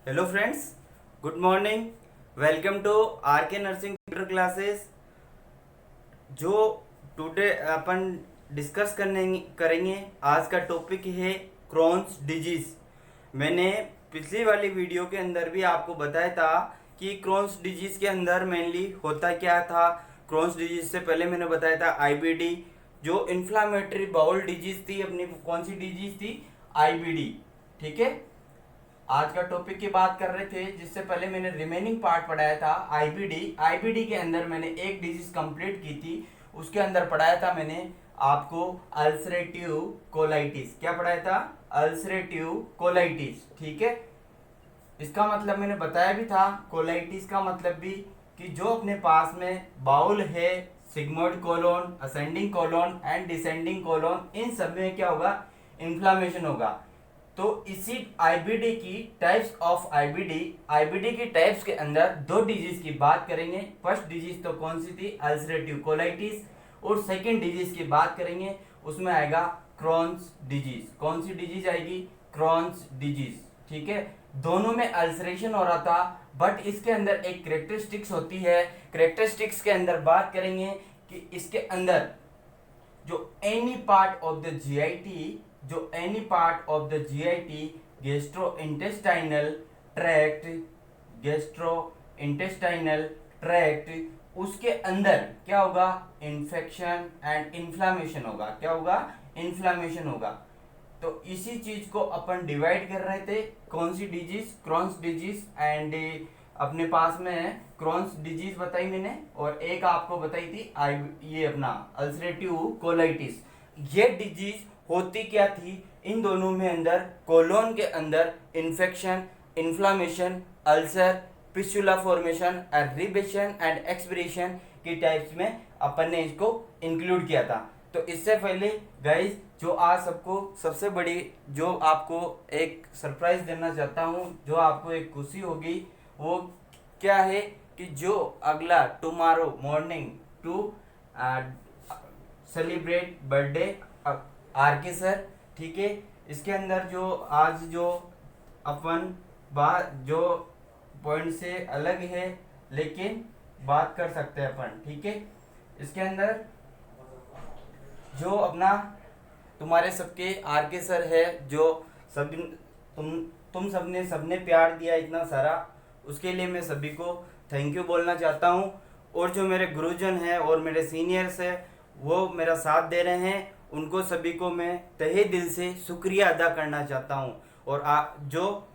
Hello friends, good morning. Welcome to R K nursing computer classes. जो today अपन discuss करेंगे, आज का टॉपिक है क्रॉन्स डिजीज। मैंने पिछली वाली वीडियो के अंदर भी आपको बताया था कि क्रॉन्स डिजीज के अंदर मेनली होता क्या था। क्रॉन्स डिजीज से पहले मैंने बताया था आईबीडी, जो इन्फ्लामेटरी बाउल डिजीज थी। अपनी कौन सी डिजीज थी? आईबीडी। ठीक है, आज का टॉपिक की बात कर रहे थे। जिससे पहले मैंने रिमेनिंग पार्ट पढ़ाया था आईबीडी। आईबीडी के अंदर मैंने एक डिजीज कंप्लीट की थी। उसके अंदर पढ़ाया था मैंने आपको अल्सरेटिव कोलाइटिस। क्या पढ़ाया था? Ulcerative colitis. ठीक है, इसका मतलब मैंने बताया भी था। कोलाइटिस का मतलब भी कि जो अपने पास में बाउल है, sigmoid colon, ascending colon and descending colon, इन सब में क्या होगा? इन्फ्लामेशन होगा। तो इसी आईबीडी की टाइप्स ऑफ आईबीडी की टाइप्स के अंदर दो डिजीज की बात करेंगे। फर्स्ट डिजीज तो कौन सी थी? Ulcerative colitis. और सेकंड डिजीज की बात करेंगे, उसमें आएगा क्रॉन्स डिजीज। कौन सी डिजीज आएगी? Crohn's disease. ठीक है, दोनों में अल्सरेशन हो रहा था, बट इसके अंदर एक कैरेक्टरिस्टिक्स होती है। कैरेक्टरिस्टिक्स के अंदर बात करेंगे कि इसके अंदर जो any part of the GIT, gastro intestinal tract, उसके अंदर क्या होगा? इन्फेक्शन एंड इन्फ्लामेशन होगा। क्या होगा? इन्फ्लामेशन होगा। तो इसी चीज को अपन डिवाइड कर रहे थे। कौन सी डिजीज? Crohn's disease. एंड अपने पास में क्रॉन्स डिजीज बताई मैंने, और एक आपको बताई थी ये अपना अल्सरेटिव कोलाइटिस। ये डिजीज होती क्या थी? इन दोनों में अंदर कोलोन के अंदर infection, inflammation, ulcer, fistula formation, aberration and expiration की टाइप्स में अपन ने इसको इंक्लूड किया था। तो इससे पहले गाइस, जो आज सबको सबसे बड़ी, जो आपको एक सरप्राइज देना चाहता हूँ, जो आपको एक खुशी होगी, वो क्या है कि जो अगला tomorrow morning to celebrate birthday R K sir. ठीक है, इसके अंदर जो आज जो अपन बात जो पॉइंट से अलग है, लेकिन बात कर सकते हैं अपन। ठीक है, इसके अंदर जो अपना तुम्हारे सबके आर के सर है, जो सब तुम सबने प्यार दिया इतना सारा, उसके लिए मैं सभी को थैंक यू बोलना चाहता हूँ। और जो मेरे गुरुजन हैं और मेरे सीनियर्स हैं, वो मेरा साथ दे रहे हैं, उनको सभी को मैं तहे दिल से शुक्रिया अदा करना चाहता हूँ। और जो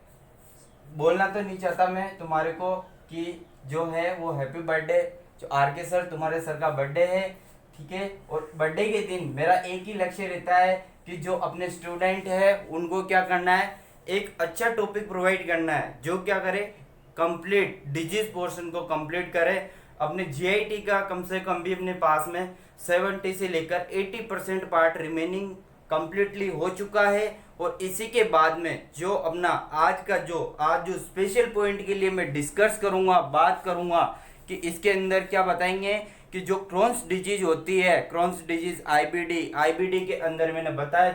बोलना तो नहीं चाहता मैं तुम्हारे को कि जो है वो हैप्पी बर्थडे। जो आर के सर, तुम्हारे सर का बर्थडे है। ठीक है, और बर्थडे के दिन मेरा एक ही लक्ष्य रहता है कि जो अपने स्टूडेंट है उनको क्या करना है? एक अच्छा टॉपिक प्रोवाइड करना है, जो क्या करे? कंप्लीट डिजीज पोर्शन को कंप्लीट करे। अपने जीआईटी का कम से कम भी अपने पास में 70 से लेकर 80% पार्ट रिमेनिंग कंप्लीटली हो चुका है। और इसी के बाद में जो अपना आज जो स्पेशल पॉइंट के लिए मैं डिस्कस करूंगा, बात करूंगा कि इसके अंदर क्या बताएंगे कि जो क्रॉन्स डिजीज होती है, क्रॉन्स डिजीज आईबीडी के अंदर मैंने बताया,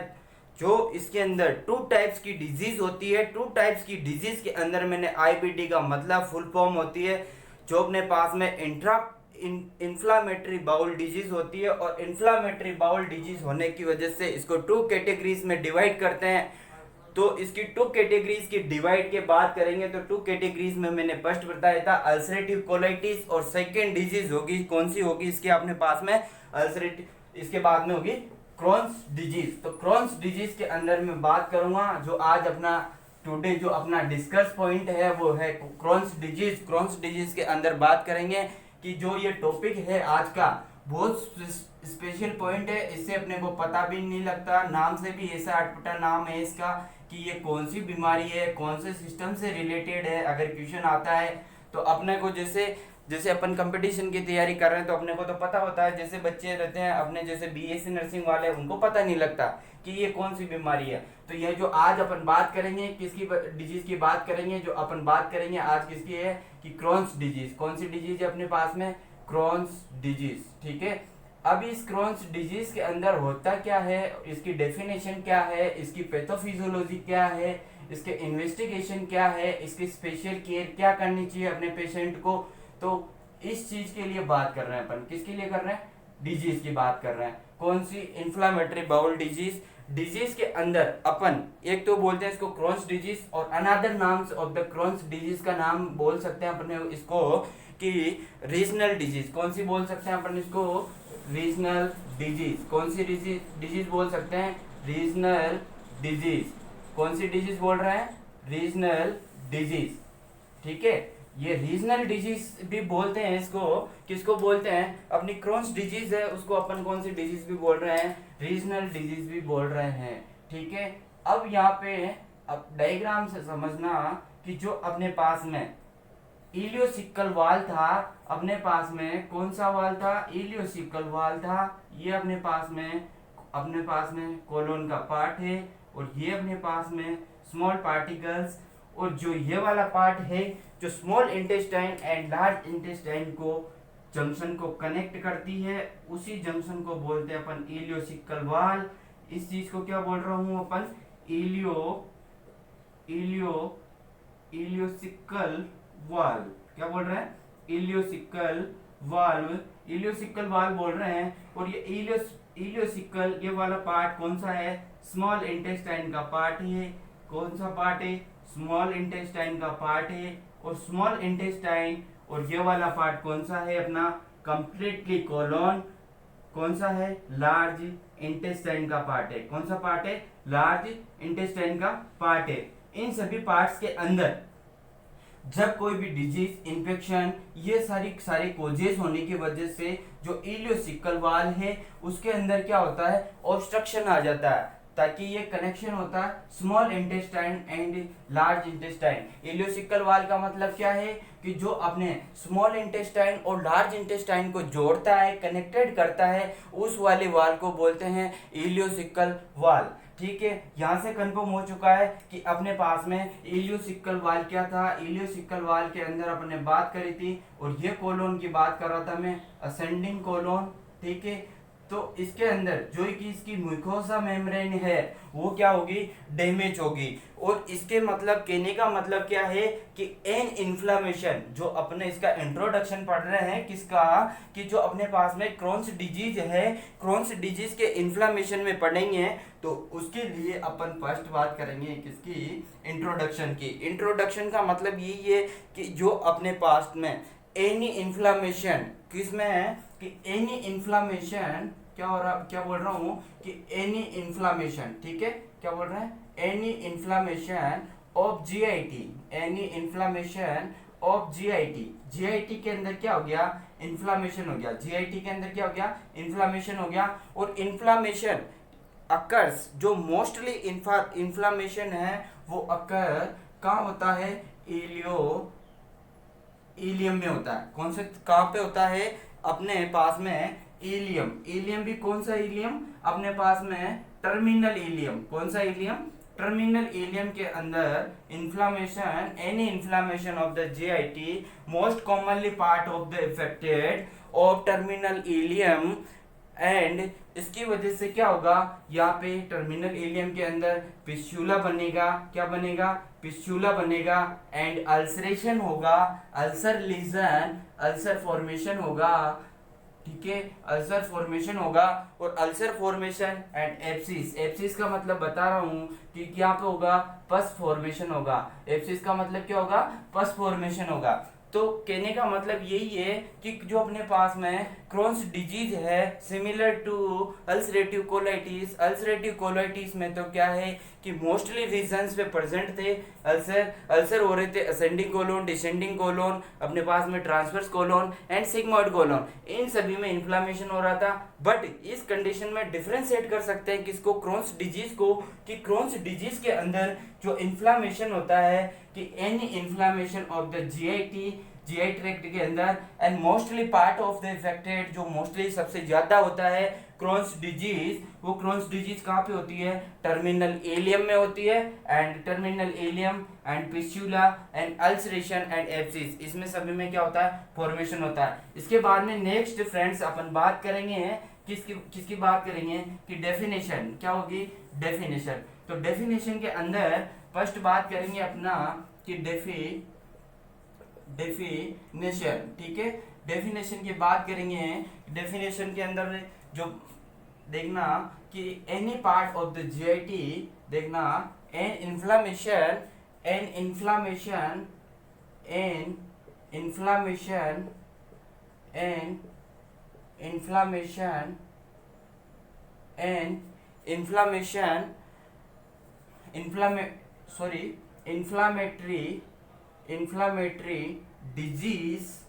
जो इसके अंदर टू टाइप्स की डिजीज होती है। टू टाइप्स की डिजीज के अंदर मैंने आईबीडी का मतलब फुल फॉर्म होती है, जो अपने पास में इन्फ्लामेटरी बाउल डिजीज होती है। और इन्फ्लामेटरी बाउल डिजीज होने की वजह से इसको टू कैटेगरीज में डिवाइड करते हैं। तो इसकी टू कैटेगरीज की डिवाइड के बात करेंगे, तो टू कैटेगरीज में मैंने फर्स्ट बताया था अल्सरेटिव कोलाइटिस, और सेकेंड डिजीज होगी कौन सी होगी इसके अपने पास में? अल्सरेटिव। इसके बाद में होगी क्रॉन्स डिजीज। तो क्रॉन्स डिजीज के अंदर मैं बात करूंगा, जो आज अपना टुडे जो अपना डिस्कस पॉइंट है वो है क्रॉन्स डिजीज। क्रॉन्स डिजीज के अंदर बात करेंगे कि जो ये टॉपिक है आज का, बहुत स्पेशल पॉइंट है। इससे अपने को पता भी नहीं लगता, नाम से भी ऐसा अटपटा नाम है इसका कि ये कौन सी बीमारी है, कौन से सिस्टम से रिलेटेड है। अगर क्वेश्चन आता है तो अपने को जैसे अपन कंपटीशन की तैयारी कर रहे हैं तो अपने को तो पता होता है। जैसे बच्चे रहते हैं अपने, जैसे बीएससी नर्सिंग वाले, उनको पता नहीं लगता कि ये कौन सी बीमारी है। तो ये जो आज अपन बात करेंगे, किसकी डिजीज की बात करेंगे? जो अपन बात करेंगे आज किसकी है कि क्रॉन्स डिजीज। कौन सी डिजीज है अपने पास में? Crohn's disease. ठीक है, अब इस क्रॉन्स डिजीज के अंदर होता क्या है, इसकी डेफिनेशन क्या है, इसकी पैथोफिजियोलॉजी क्या है, इसके इन्वेस्टिगेशन क्या है, इसकी स्पेशल केयर क्या करनी चाहिए अपने पेशेंट को, तो इस चीज के लिए बात कर रहे हैं अपन। किसके लिए कर रहे हैं? डिजीज की बात कर रहे हैं। कौन सी? Inflammatory bowel disease. डिजीज के अंदर अपन एक तो बोलते हैं इसको क्रॉन्स डिजीज, और another names of the Crohn's disease का नाम बोल सकते हैं अपने इसको कि रीजनल डिजीज। कौन सी बोल सकते हैं अपन इसको? Regional disease. कौन सी डिजीज बोल सकते हैं? Regional disease. कौन सी डिजीज बोल रहे हैं? Regional disease. ठीक है, ये रीजनल डिजीज भी बोलते हैं इसको। किसको बोलते हैं? अपनी क्रॉन्स डिजीज है उसको अपन कौन सी डिजीज भी बोल रहे हैं? रीजनल डिजीज भी बोल रहे हैं। ठीक है, अब यहाँ पे अब डायग्राम से समझना कि जो अपने पास में इलियोसिकल वाल था, अपने पास में कौन सा वाल था? इलियोसिकल वाल था। ये अपने पास में कोलोन का पार्ट है, और ये अपने पास में स्मॉल पार्टिकल्स, और जो ये वाला पार्ट है जो small intestine and large intestine को जंक्शन को कनेक्ट करती है, उसी जंक्शन को बोलते हैं अपन इलियोसिकल वाल। इस चीज को क्या बोल रहा हूं अपन? इलियोसिकल वाल। क्या बोल रहे हैं? इलियोसिकल वाल्व, इलियोसिकल वाल बोल रहे हैं। और ये इलियोसिकल ये वाला पार्ट कौन सा है? स्मॉल इंटेस्टाइन का पार्ट है। कौन सा पार्ट है? स्मॉल इंटेस्टाइन का पार्ट है। और स्मॉल इंटेस्टाइन और ये वाला पार्ट कौन सा है अपना? Completely colon. कौन सा है? लार्ज इंटेस्टाइन का पार्ट है। कौन सा पार्ट है? लार्ज इंटेस्टाइन का पार्ट है। इन सभी पार्ट्स के अंदर जब कोई भी डिजीज, इन्फेक्शन, ये सारी कोजेस होने की वजह से जो इलियोसिकल वाल है उसके अंदर क्या होता है? ऑब्स्ट्रक्शन आ जाता है, ताकि ये कनेक्शन होता है small intestine and large intestine. Ileocaecal वाल का मतलब क्या है? कि जो अपने स्मॉल इंटेस्टाइन और लार्ज इंटेस्टाइन को जोड़ता है, कनेक्टेड करता है, उस वाले वाल को बोलते हैं इलियोसिकल वाल। ठीक है, यहाँ से कंफर्म हो चुका है कि अपने पास में इलियोसिकल वाल क्या था। इलियोसिकल वाल के अंदर अपने बात करी थी, और ये कोलोन की बात कर रहा था मैं, असेंडिंग कोलोन। ठीक है, तो इसके अंदर जो कि इसकी म्यूकोसा मेम्ब्रेन है वो क्या होगी? डैमेज होगी। और इसके मतलब कहने का मतलब क्या है कि एन इन्फ्लामेशन, जो अपने इसका इंट्रोडक्शन पढ़ रहे हैं किसका? कि जो अपने पास में क्रॉन्स डिजीज है, क्रॉन्स डिजीज के इन्फ्लामेशन में पढ़ेंगे, तो उसके लिए अपन फर्स्ट बात करेंगे किसकी? इंट्रोडक्शन की। इंट्रोडक्शन का मतलब यही है कि जो अपने पास में एनी इन्फ्लामेशन किसमें है? कि एनी इन्फ्लामेशन क्या हो रहा, क्या बोल रहा हूं? कि एनी इन्फ्लामेशन। ठीक है, क्या बोल रहे हैं? Any inflammation of GIT. Any inflammation of GIT. GIT के अंदर क्या हो गया? इन्फ्लामेशन हो गया। जीआईटी के अंदर क्या हो गया? इन्फ्लामेशन हो गया। और इन्फ्लामेशन अकर्स, जो मोस्टली इन्फ्लामेशन है वो अकर कहाँ होता है? इलियम में होता है। कौन से, कहाँ पे होता है? अपने पास में इलियम। इलियम भी कौन सा इलियम? अपने पास में टर्मिनल इलियम। कौन सा इलियम? टर्मिनल इलियम के अंदर inflammation, any inflammation of the GIT most commonly part of the affected of terminal ileum, and इसकी वजह से क्या होगा? यहाँ पे टर्मिनल इलियम के अंदर पिस्चुला बनेगा। क्या बनेगा? पिस्चुला बनेगा। एंड अल्सरेशन होगा, अल्सर लीजन, अल्सर फॉर्मेशन होगा। ठीक है, अल्सर फॉर्मेशन होगा। और अल्सर फॉर्मेशन एंड एप्सिस। एप्सिस का मतलब बता रहा हूं कि यहाँ पे होगा पस फॉर्मेशन होगा। एप्सिस का मतलब क्या होगा? पस फॉर्मेशन होगा। तो कहने का मतलब यही है कि जो अपने पास में क्रॉन्स डिजीज है similar to ulcerative colitis. Ulcerative colitis में तो क्या है कि मोस्टली रीजन्स पे प्रेजेंट थे अल्सर हो रहे थे असेंडिंग कोलोन, डिसेंडिंग कोलोन, अपने पास में transverse colon and sigmoid colon, इन सभी में इन्फ्लामेशन हो रहा था। बट इस कंडीशन में डिफरेंशिएट कर सकते हैं किसको? क्रॉन्स डिजीज को, कि क्रॉन्स डिजीज के अंदर जो इन्फ्लामेशन होता है कि any inflammation of the GI tract के अंदर, and mostly part of the affected, जो मोस्टली सबसे ज्यादा होता है क्रॉन्स डिजीज, वो क्रॉन्स डिजीज कहाँ पे होती है? टर्मिनल एलियम में होती है। And terminal ileum and fistula and ulceration and abscess, इसमें सभी में क्या होता है? फॉर्मेशन होता है। इसके बाद में नेक्स्ट फ्रेंड्स अपन बात करेंगे किसकी किसकी बात करेंगे कि डेफिनेशन क्या होगी, डेफिनेशन। तो डेफिनेशन के अंदर फर्स्ट बात करेंगे अपना कि डेफिनेशन, ठीक है। डेफिनेशन की बात करेंगे, डेफिनेशन के अंदर जो देखना कि any part of the GIT, देखना an inflammation an inflammation an inflammation an inflammation an inflammation inflammatory disease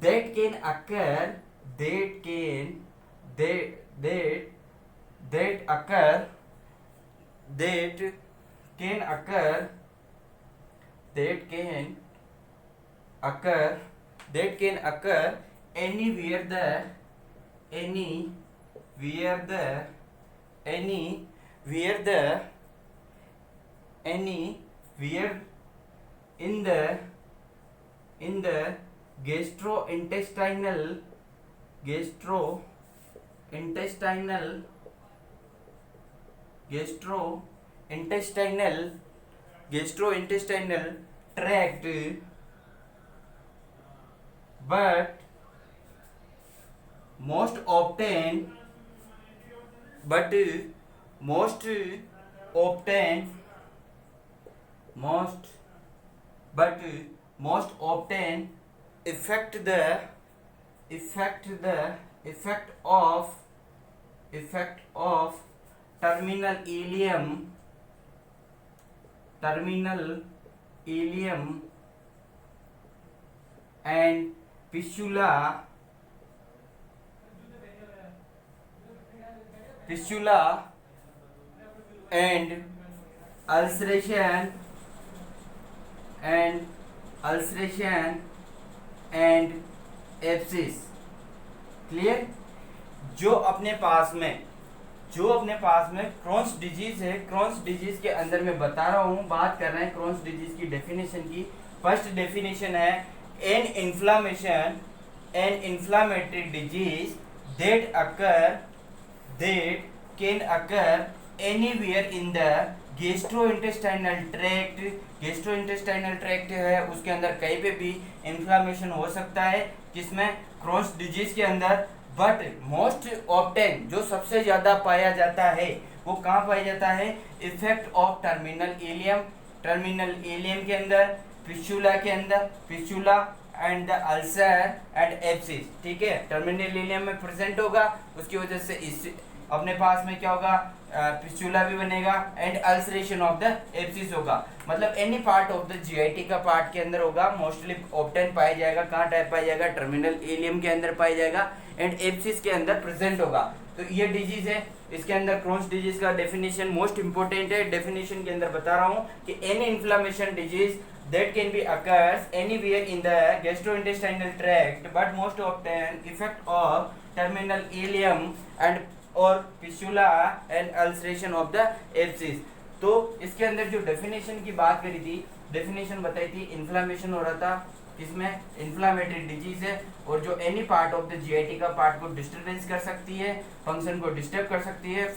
that can occur anywhere in the gastrointestinal tract, but most often affect of terminal ileum and fistula and ulceration and abscess। Clear. जो अपने पास में Crohn's disease है, क्रॉन्स disease के अंदर मैं बता रहा हूं, बात कर रहे हैं क्रॉन्स डिजीज की डेफिनेशन की। फर्स्ट डेफिनेशन है an inflammatory disease that can occur anywhere in the gastrointestinal tract है, उसके अंदर कहीं पे भी इन्फ्लामेशन हो सकता है, किसमें, क्रॉन्स डिजीज के अंदर। बट मोस्ट ऑफ्टन जो सबसे ज्यादा पाया जाता है वो कहाँ पाया जाता है, इफेक्ट ऑफ टर्मिनल एलियम के अंदर, फिस्टुला के अंदर, fistula and the ulcer and abscess, ठीक है, टर्मिनल एलियम में प्रेजेंट होगा, उसकी वजह से इस अपने पास में क्या होगा, फिस्टुला भी बनेगा and ulceration of the abscess होगा। मतलब any part of the GIT का पार्ट के अंदर होगा, मोस्टली ऑप्टेन पाया जाएगा, कहाँ टाइप पाया जाएगा, टर्मिनल एलियम के अंदर पाया जाएगा एंड एब्सिस के अंदर प्रेजेंट होगा। तो ये डिजीज है, इसके अंदर क्रॉन्स डिजीज का डेफिनेशन मोस्ट इंपोर्टेंट है। डेफिनेशन के अंदर बता रहा हूँ कि any inflammation disease that can be occurs anywhere in the gastrointestinal tract but most often effect of terminal ileum and or fistula and ulceration of the abscess। तो इसके अंदर जो डेफिनेशन की बात करी थी, डेफिनेशन बताई थी, इन्फ्लामेशन हो रहा था, इसमें इन्फ्लामेटरी डिजीज है और जो any part of the GIT का पार्ट को डिस्टर्बेंस कर सकती है, फंक्शन को डिस्टर्ब कर सकती है,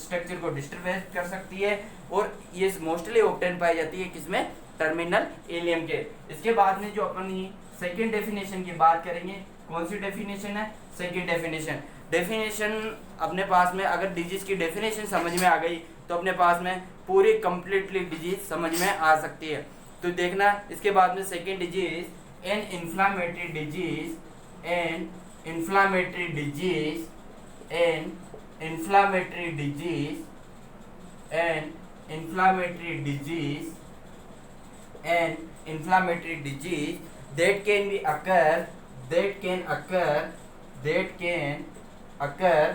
स्ट्रक्चर को डिस्टर्बेंस कर सकती है और ये मोस्टली ऑब्टेन पाई जाती है किसमें, टर्मिनल एलियम के। इसके बाद में जो अपनी सेकेंड डेफिनेशन की बात करेंगे, कौन सी डेफिनेशन है, सेकेंड डेफिनेशन अपने पास में अगर डिजीज की डेफिनेशन समझ में आ गई तो अपने पास में पूरी कंप्लीटली डिजीज समझ में आ सकती है। तो देखना इसके बाद में second disease an inflammatory disease that can occur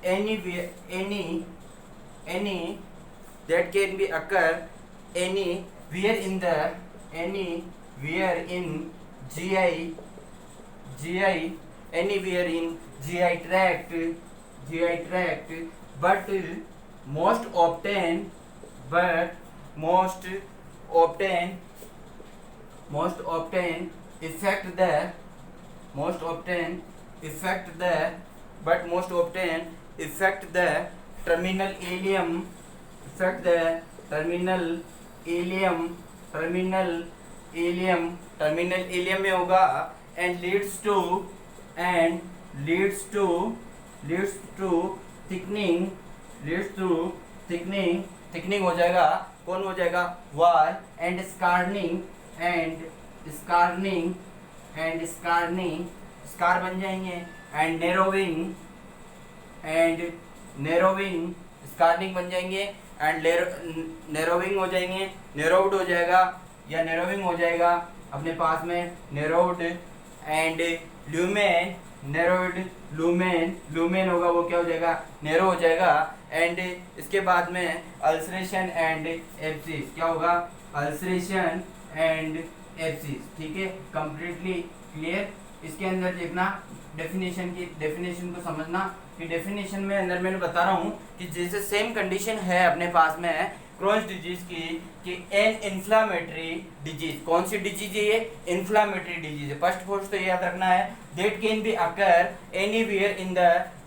anywhere in GI tract but most often most often affect the most often affect the but most often affect the terminal ileum affect the terminal ileum terminal ileum में होगा and leads to thickening thickening हो जाएगा, कौन हो जाएगा, wall and scarring scar बन जाएंगे and narrowing scarring बन जाएंगे and narrowing हो जाएंगे, narrowed हो जाएगा या narrowing हो जाएगा अपने पास में narrowed and lumen होगा, वो क्या हो जाएगा, narrow हो जाएगा and इसके बाद में ulceration and abscess क्या होगा, ulceration and abscess, ठीक है, completely clear। इसके अंदर देखना डेफिनेशन को समझना कि डेफिनेशन में अंदर मैंने बता रहा हूँ कि जैसे सेम कंडीशन है अपने पास में क्रॉन्स डिजीज की कि एन इन्फ्लामेटरी डिजीज, कौन सी डिजीज है ये, इन्फ्लामेटरी डिजीज है। फर्स्ट तो याद रखना है that can be occur anywhere in the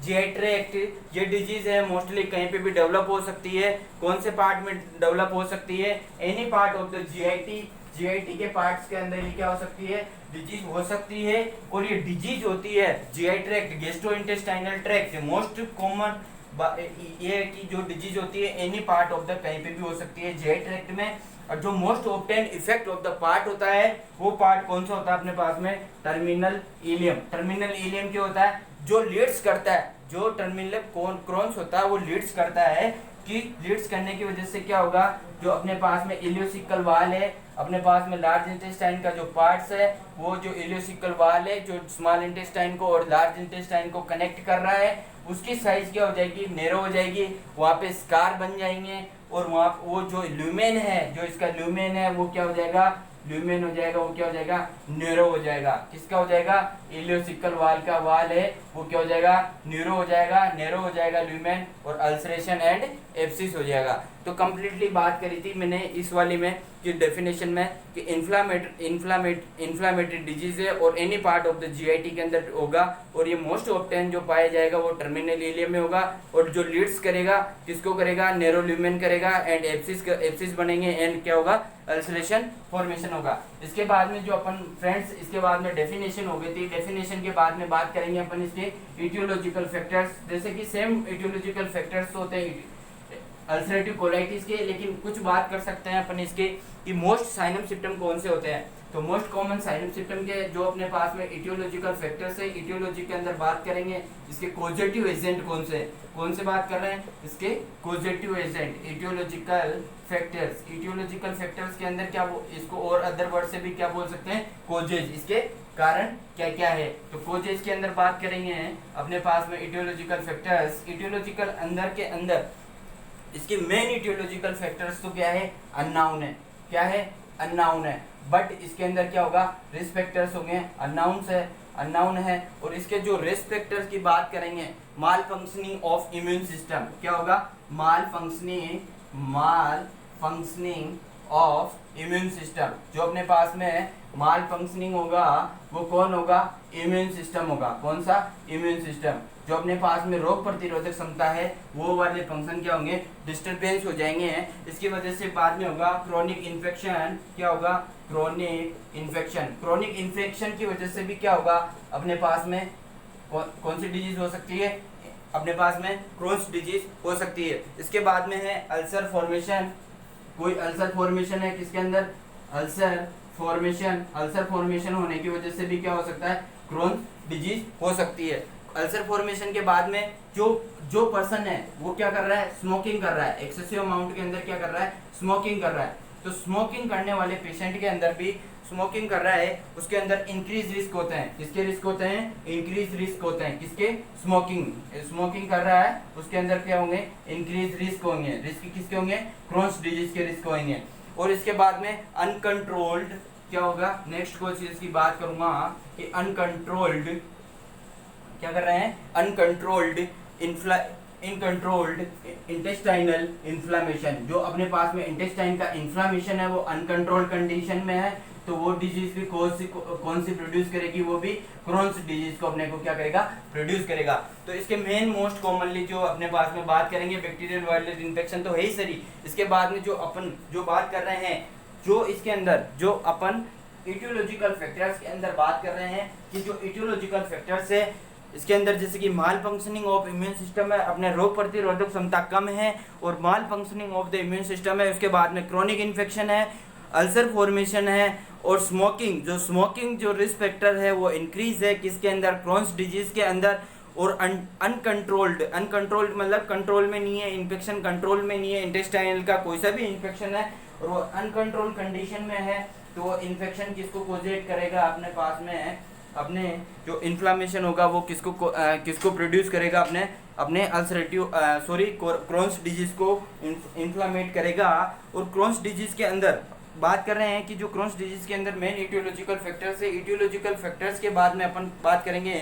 GI tract. ये डिजीज है मोस्टली कहीं पे भी डेवलप हो सकती है, कौन से पार्ट में डेवलप हो सकती है, any part of the GIT के पार्ट्स के अंदर ये क्या हो सकती है, डिजीज हो सकती है। और ये डिजीज होती है GI tract, gastrointestinal tract, most common ये है कि जो डिजीज होती है एनी पार्ट ऑफ द, कहीं पे भी हो सकती है जीआई ट्रैक्ट में। और जो most obtain effect of the part होता है वो पार्ट कौन सा होता है अपने पास में, टर्मिनल इलियम। टर्मिनल इलियम क्या होता है, जो लीड्स करता है, जो टर्मिनल क्रॉन्स होता है वो लीड्स करता है कि लीड्स करने की वजह से क्या होगा, जो अपने पास में इलियोसिकल वाल है, अपने पास में लार्ज इंटेस्टाइन का जो पार्ट्स है वो जो इलियोसिकल वाल है जो स्मॉल इंटेस्टाइन को और लार्ज इंटेस्टाइन को कनेक्ट कर रहा है, उसकी साइज क्या हो जाएगी, नैरो हो जाएगी, वहाँ पे स्कार बन जाएंगे। और वहाँ वो जो ल्यूमेन है, जो इसका ल्यूमेन है वो क्या हो जाएगा, ल्यूमेन हो जाएगा, वो क्या हो जाएगा, न्यूरो हो जाएगा। किसका हो जाएगा, इलियोसिकल वाल का वाल है वो क्या हो जाएगा, न्यूरो हो जाएगा, नैरो हो जाएगा ल्यूमेन, और अल्सरेशन एंड एब्सिस हो जाएगा। तो कंप्लीटली बात करी थी मैंने इस वाली में कि डेफिनेशन में कि इन्फ्लामेटरी डिजीज है और any part of the GIT के अंदर होगा, और ये मोस्ट ऑफ्टन जो पाया जाएगा वो टर्मिनल इलियम में होगा, और जो लीड्स करेगा किसको करेगा, नैरो ल्यूमेन करेगा, एंड एब्सिस बनेंगे, एंड क्या होगा, अल्सरेशन फॉर्मेशन होगा। इसके बाद में जो अपन फ्रेंड्स, इसके बाद में डेफिनेशन हो गई थी, डेफिनेशन के बाद में बात करेंगे अपन इसके इटियोलॉजिकल फैक्टर्स। जैसे कि सेम इटियोलॉजिकल फैक्टर्स होते हैं अल्सरेटिव कोलाइटिस के, लेकिन कुछ बात कर सकते हैं अपन इसके कि मोस्ट साइनम सिम्टम कौन से होते हैं। तो मोस्ट कॉमन साइनम सिम्टम के जो अपने पास में इटियोलॉजिकल फैक्टर्स है, इटियोलॉजी के अंदर बात करेंगे इसके कॉजेटिव एजेंट कौन से बात कर रहे हैं, इसके कॉजेटिव एजेंट इटियोलॉजिकल फैक्टर्स के अंदर क्या वो इसको और अदर वर्ड से भी क्या बोल सकते हैं, कोजेज, इसके कारण क्या क्या है। तो कोजेज के अंदर बात करेंगे अपने पास में इटियोलॉजिकल फैक्टर्स, इटियोलॉजिकल अंदर के अंदर इसके मेन इटियोलॉजिकल फैक्टर्स तो क्या है, अननाउन है, क्या है, अननाउन है, बट इसके अंदर क्या होगा, रिस्क फैक्टर्स होंगे, अननाउन है। और इसके जो रिस्क फैक्टर्स की बात करेंगे, माल फंक्शनिंग ऑफ इम्यून सिस्टम, क्या होगा, माल फंक्शनिंग ऑफ इम्यून सिस्टम। जो अपने पास में माल फंक्शनिंग होगा वो कौन होगा, इम्यून सिस्टम होगा। कौन सा, इम्यून सिस्टम। जो अपने पास में रोग प्रतिरोधक क्षमता है वो वाले फंक्शन क्या होंगे, डिस्टर्बेंस हो जाएंगे। इसकी वजह से बाद में होगा क्रोनिक इन्फेक्शन, क्या होगा, क्रोनिक इन्फेक्शन की वजह से भी क्या होगा, अपने पास में कौन सी डिजीज हो सकती है, अपने पास में क्रोन्स डिजीज हो सकती है। इसके बाद में है अल्सर फॉर्मेशन, कोई अल्सर फॉर्मेशन है किसके अंदर, अल्सर फॉर्मेशन होने की वजह से भी क्या हो सकता है, क्रोन्स डिजीज हो सकती है। अल्सर फॉर्मेशन के बाद में जो पर्सन है वो क्या कर रहा है, स्मोकिंग कर रहा है, एक्सेसिव अमाउंट के अंदर क्या कर रहा है, स्मोकिंग कर रहा है। तो स्मोकिंग करने वाले पेशेंट के अंदर भी स्मोकिंग कर रहा है, उसके अंदर इंक्रीज रिस्क होते हैं। किसके रिस्क होते हैं, इंक्रीज रिस्क होते हैं, किसके, स्मोकिंग कर रहा है उसके अंदर क्या होंगे, इंक्रीज रिस्क होंगे। रिस्क किसके होंगे, क्रोन्स डिजीज के रिस्क होंगे। और इसके बाद में अनकंट्रोल्ड क्या होगा, नेक्स्ट को चीज की बात करूंगा कि अनकंट्रोल्ड क्या कर रहे हैं, अनकंट्रोल्ड इंटेस्टाइनल इन्फ्लामेशन। जो अपने पास में इंटेस्टाइन का इन्फ्लामेशन है वो अनकंट्रोल्ड कंडीशन में है, तो वो डिजीज भी कौन सी प्रोड्यूस करेगी, वो भी क्रोन्स डिजीज को अपने को क्या करेगा, प्रोड्यूस करेगा। तो इसके मेन मोस्ट कॉमनली जो अपने पास में बात करेंगे बैक्टीरियल वायरल इन्फेक्शन तो है ही सही। इसके बाद में जो अपन जो बात कर रहे हैं, जो इसके अंदर जो अपन इटियोलॉजिकल फैक्टर्स के अंदर बात कर रहे हैं कि जो इटियोलॉजिकल फैक्टर्स है इसके अंदर जैसे कि malfunctioning of immune system है, अपने रोग प्रतिरोधक क्षमता कम है और malfunctioning of the immune system है। उसके बाद में क्रोनिक इन्फेक्शन है, अल्सर फॉर्मेशन है और स्मोकिंग जो रिस्क फैक्टर है वो इंक्रीज है किसके अंदर, क्रोन्स डिजीज के अंदर। और अनकंट्रोल्ड मतलब कंट्रोल में नहीं है, इन्फेक्शन कंट्रोल में नहीं है, इंटेस्टाइनल का कोई सा भी इन्फेक्शन है और वो अनकंट्रोल कंडीशन में है, तो वो इन्फेक्शन किसको कोजेट करेगा, अपने पास में अपने जो इन्फ्लामेशन होगा वो किसको प्रोड्यूस करेगा, अपने अल्सरेटिव क्रोन्स डिजीज को इन्फ्लामेट करेगा। और क्रोन्स डिजीज के अंदर बात कर रहे हैं कि जो क्रोन्स डिजीज के अंदर मेन इटियोलॉजिकल फैक्टर्स है, इटियोलॉजिकल फैक्टर्स के बाद में अपन बात करेंगे